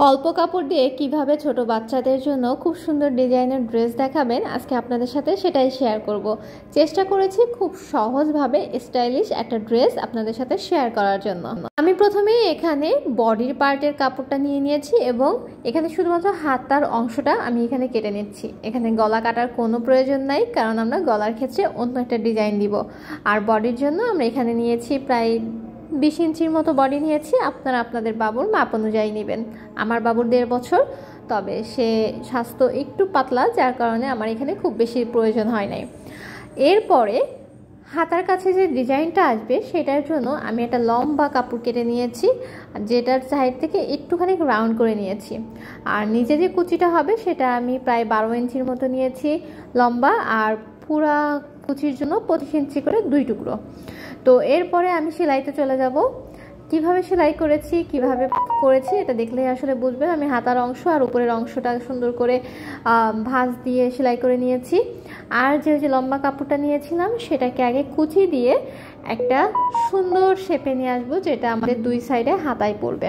অল্প কাপড় দিয়ে কিভাবে ছোট বাচ্চাদের জন্য খুব সুন্দর ডিজাইনের ড্রেস দেখাবেন আজকে আপনাদের সাথে সেটাই শেয়ার করব। চেষ্টা করেছি খুব সহজভাবে স্টাইলিশ একটা ড্রেস আপনাদের সাথে শেয়ার করার জন্য। আমি প্রথমেই এখানে বডির পার্টের কাপড়টা নিয়ে নিয়েছি এবং এখানে শুধুমাত্র হাতার অংশটা আমি এখানে কেটে নিচ্ছি। এখানে গলা কাটার কোনো প্রয়োজন নাই, কারণ আমরা গলার ক্ষেত্রে অন্য একটা ডিজাইন দিব। আর বডির জন্য আমরা এখানে নিয়েছি প্রায় 20 ইঞ্চির মতো বডি নিয়েছি। আপনারা আপনাদের বাবুর মাপ অনুযায়ী নেবেন। আমার বাবুর 1.5 বছর, তবে সে স্বাস্থ্য একটু পাতলা, যার কারণে আমার এখানে খুব বেশি প্রয়োজন হয় নাই। এরপরে হাতার কাছে যে ডিজাইনটা আসবে সেটার জন্য আমি একটা লম্বা কাপড় কেটে নিয়েছি, যেটার সাইড থেকে একটুখানি রাউন্ড করে নিয়েছি। আর নিচে যে কুচিটা হবে সেটা আমি প্রায় 12 ইঞ্চির মতো নিয়েছি লম্বা, আর পুরা কুচির জন্য 25 ইঞ্চি করে 2 টুকরো। তো এরপরে আমি সেলাইতে চলে যাব। কিভাবে সেলাই করেছি এটা দেখলেই আসলে বুঝবেন। আমি হাতার অংশ আর উপরের অংশটা সুন্দর করে ভাঁজ দিয়ে সেলাই করে নিয়েছি। আর যে লম্বা কাপড়টা নিয়েছিলাম সেটাকে আগে কুচি দিয়ে একটা সুন্দর শেপে নিয়ে আসবো, যেটা আমাদের 2 সাইডে হাতায় পড়বে।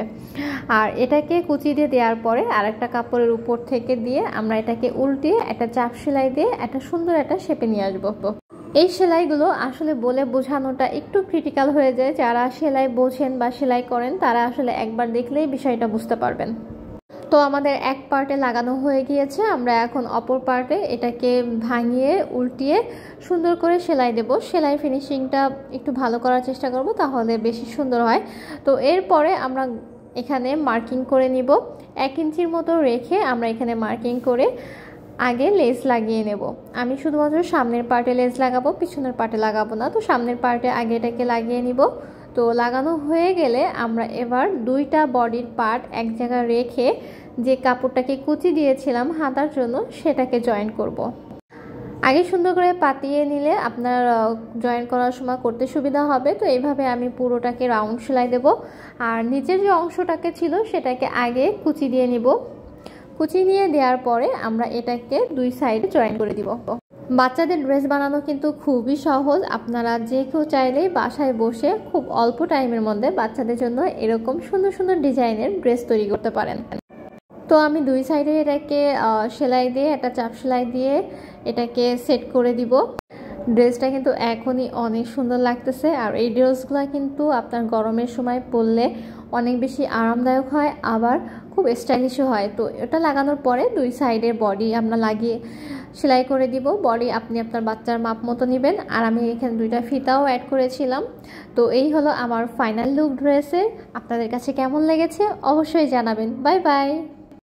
আর এটাকে কুচি দিয়ে দেওয়ার পরে আরেকটা কাপড়ের উপর থেকে দিয়ে আমরা এটাকে উল্টিয়ে একটা চাপ সেলাই দিয়ে একটা সুন্দর একটা শেপে নিয়ে আসবো। এই সেলাইগুলো আসলে বলে বোঝানোটা একটু ক্রিটিক্যাল হয়ে যায়। যারা সেলাই বোঝেন বা সেলাই করেন তারা আসলে একবার দেখলেই বিষয়টা বুঝতে পারবেন। তো আমাদের এক পার্টে লাগানো হয়ে গিয়েছে, আমরা এখন অপর পার্টে এটাকে ভাঙিয়ে উল্টিয়ে সুন্দর করে সেলাই দেব। সেলাই ফিনিশিংটা একটু ভালো করার চেষ্টা করব, তাহলে বেশি সুন্দর হয়। তো এরপরে আমরা এখানে মার্কিং করে নিব। 1 ইঞ্চির মতো রেখে আমরা এখানে মার্কিং করে আগে লেস লাগিয়ে নেব। আমি শুধুমাত্র সামনের পার্টে লেস লাগাবো, পিছনের পার্টে লাগাবো না। তো সামনের পার্টে আগে এটাকে লাগিয়ে নিব। তো লাগানো হয়ে গেলে আমরা এবার 2টা বডির পার্ট এক জায়গায় রেখে যে কাপড়টাকে কুচি দিয়েছিলাম হাতার জন্য সেটাকে জয়েন করব। আগে সুন্দর করে পাতিয়ে নিলে আপনার জয়েন করার সময় করতে সুবিধা হবে। তো এইভাবে আমি পুরোটাকে রাউন্ড সেলাই দেব। আর নিচের যে অংশটাকে ছিল সেটাকে আগে কুচি দিয়ে নিব। কুচি নিয়ে দেওয়ার পরে আমরা এটাকে 2 সাইডে জয়েন করে দিব। বাচ্চাদের ড্রেস বানানো কিন্তু খুবই সহজ। আপনারা যে কেউ চাইলেই বাসায় বসে খুব অল্প টাইমের মধ্যে বাচ্চাদের জন্য এরকম সুন্দর সুন্দর ডিজাইনের ড্রেস তৈরি করতে পারেন। তো আমি 2 সাইডে এটাকে সেলাই দিয়ে একটা চাপ সেলাই দিয়ে এটাকে সেট করে দিব। ড্রেসটা কিন্তু এখনই অনেক সুন্দর লাগতেছে। আর এই ড্রেসগুলো কিন্তু আপনার গরমের সময় পরলে অনেক বেশি আরামদায়ক হয়, আবার খুব স্টাইলিশও হয়। তো এটা লাগানোর পরে 2 সাইডের বডি আমরা লাগিয়ে সেলাই করে দিব। বডি আপনি আপনার বাচ্চার মাপ মতো নেবেন। আর আমি এখানে 2টা ফিতাও অ্যাড করেছিলাম। তো এই হলো আমার ফাইনাল লুক ড্রেসের। আপনাদের কাছে কেমন লেগেছে অবশ্যই জানাবেন। Bye bye.